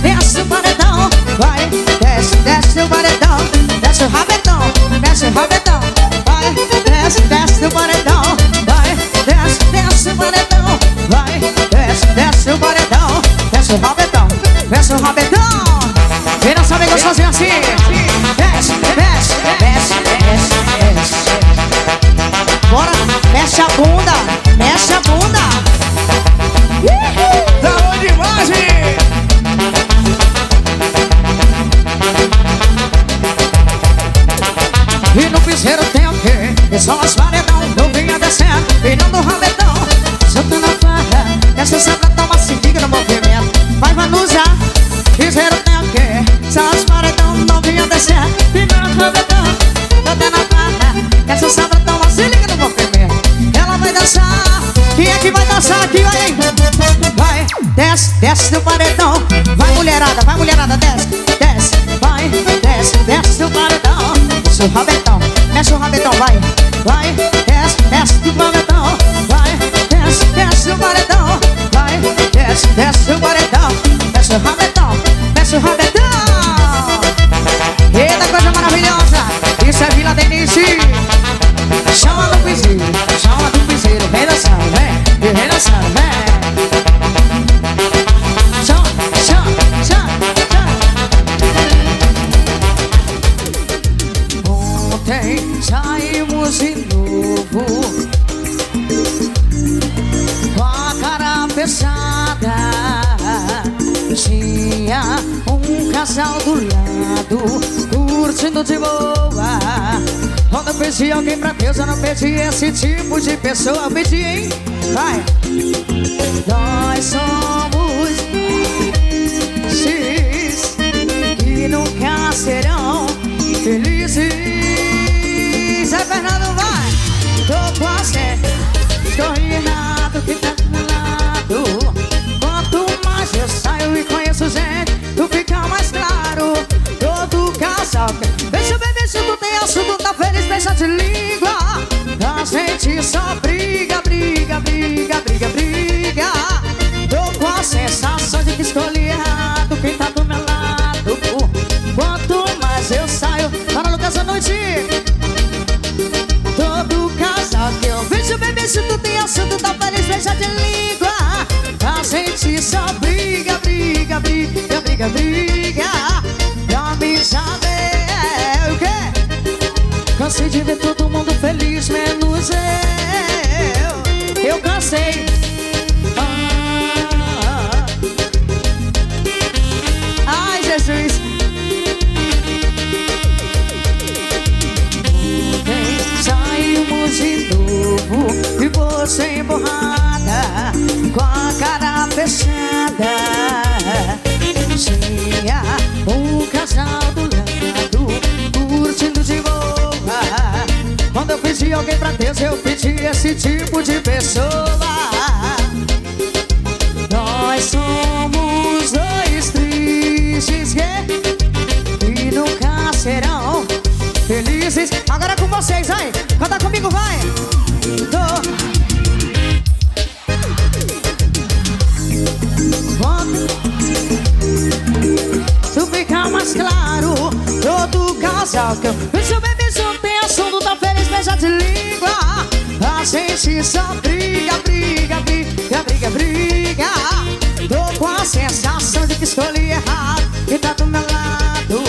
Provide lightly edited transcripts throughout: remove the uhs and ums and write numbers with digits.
desce o paredão. Vai, desce, desce o paredão. Desce o rabetão, desce o rabetão. Vai, desce, desce o paredão. Vai, desce, desce o paredão. Vai, desce, desce o paredão. Desce o rabetão, desce o rabetão. Quem não sabe gostosinho assim? Desce, desce, desce, desce, desce. Bora, mexe a bunda, mexe a bunda. Saúde, imagem! E no piseiro tem o quê? E só as paredão, novinha descendo, virando o rabetão. Soltando a farra, essa sabratão, mas se liga no movimento. Vai vanujar, piseiro tem o quê? Só as paredão, novinha descendo, virando o rabetão. Soltando a farra, essa sabratão, mas se liga no movimento. Ela vai dançar, quem é que vai dançar aqui? Vai, vai, desce, desce do paredão. Vai mulherada, desce, desce. Vai, desce, desce do paredão. Mexe o rabetão, mexe o rabetão, vai, vai, desce, desce do paredão. Vai, desce, desce do paredão. Vai, desce, desce do paredão. Mexe o rabetão, mexe o rabetão. Eita, coisa maravilhosa, isso é Vila Denise. Chama do piseiro, vem dançando, vem, vem dançando, vem. Chama, chama, chama, chama. Ontem saímos de novo, com a cara fechada. Tinha um casal do lado, curtindo de boa. Quando eu pedi alguém pra Deus, eu não pedi esse tipo de pessoa. Eu pedi, hein? Vai! Nós somos X que nunca serão felizes. É Fernando, vai! Tô quase, estou errado que tá do meu lado. Quanto mais eu saio e conheço gente, tu fica mais claro. Todo casal deixa bebê, se tu tem assunto, tá feliz, deixa de língua. A gente só briga, briga, briga, briga, briga. Tô com a sensação de que escolhi errado quem tá do meu lado. Quanto mais eu saio, para Lucas à noite. Todo casal que eu vejo bebê, se tu tem assunto, tá feliz, deixa de língua. A gente só briga, briga, briga, briga, briga. Pra me saber o quê? Cansei de ver todo mundo feliz, menos eu cansei. Ai, Jesus. Ontem saímos de novo e você emborrada, com a cara fechada. Tinha um casal do lado, curtindo de boa. Quando eu pedi alguém pra Deus, eu pedi esse tipo de pessoa. Nós somos dois tristes que nunca serão felizes. Agora é com vocês, vai! Canta comigo, vai! Tu fica mais claro, todo casal que eu vejo bebê junto tem assunto, tá feliz, beija de língua. A gente só briga, briga, briga, briga, briga. Tô com a sensação de que escolhi errado e tá do meu lado.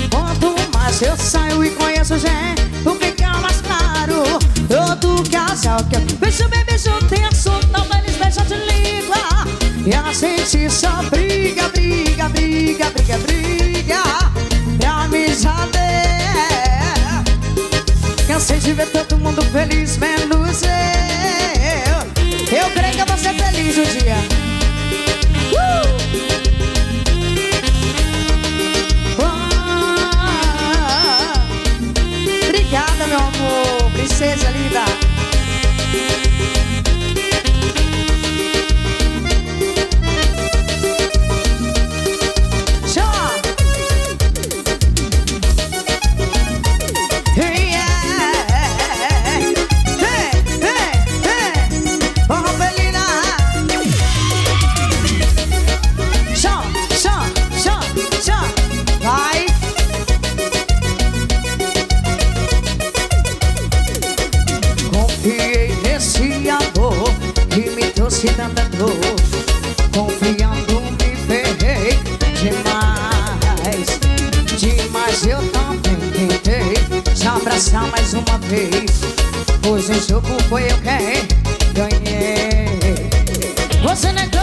Quanto mais eu saio e conheço gente, tu fica mais claro. Todo casal que eu vejo bebê junto tem assunto, tá feliz, beija de língua. E a gente só briga, briga, briga, briga, briga. Pra me saber. Cansei de ver todo mundo feliz, menos eu. Eu creio que eu vou ser feliz um dia. Obrigada, meu amor, princesa linda. demais, demais. Eu também tentei te abraçar mais uma vez, pois o jogo foi eu quem ganhei. Você negou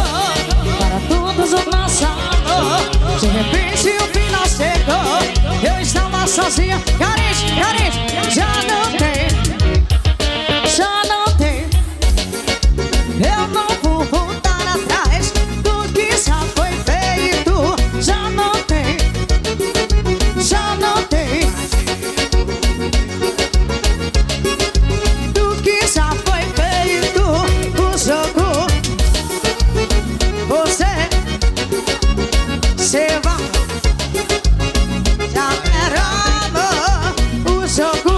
para todos o nosso amor, de repente o final chegou. Eu estava sozinha, carente, carente. Já não tem, já não tem. Eu não vou voltar atrás do que já foi feito. Já não tem, já não tem. Do que já foi feito o jogo. Você vai, já era amor o jogo.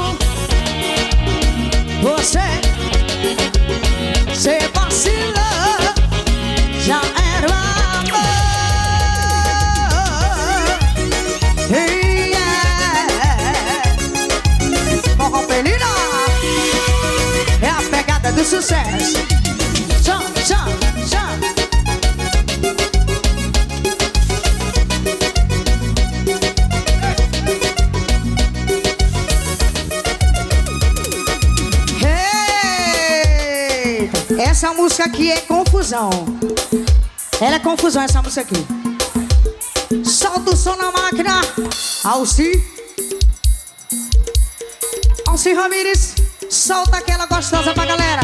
Você vacilou, já era amor. Forró Pelina é a pegada do sucesso. Tchau, tchau, tchau. Essa música aqui é confusão. Ela é confusão, essa música aqui. Solta o som na máquina. Alci Ramírez, solta aquela gostosa pra galera.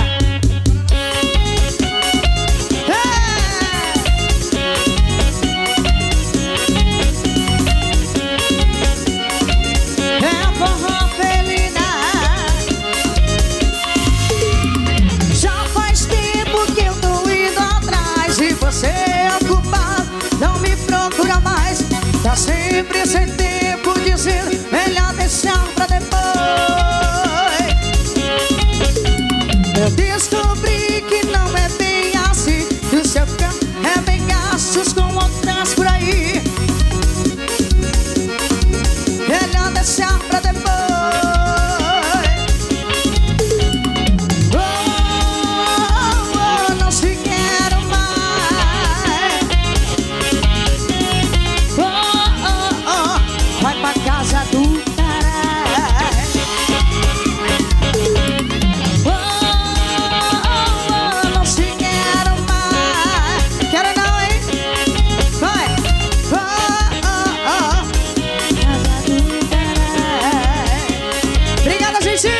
É forró Pelina. Já faz tempo que eu tô indo atrás e você é ocupado, não me procura mais. Tá sempre sem tempo, dizendo melhor deixar pra depois. Eu descobri que não é bem assim, que o seu campo é bem gastos com outras por aí. Melhor deixar pra depois. Não te quero mais. Vai pra casa do caralho. Não te quero mais. Quero não, hein? Vai. Casa do caralho. Obrigada, gente.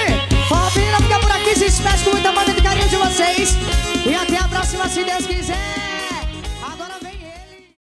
Forró Pelina fica por aqui. Se despede com muito amor e carinho de vocês. E até a próxima, se Deus quiser.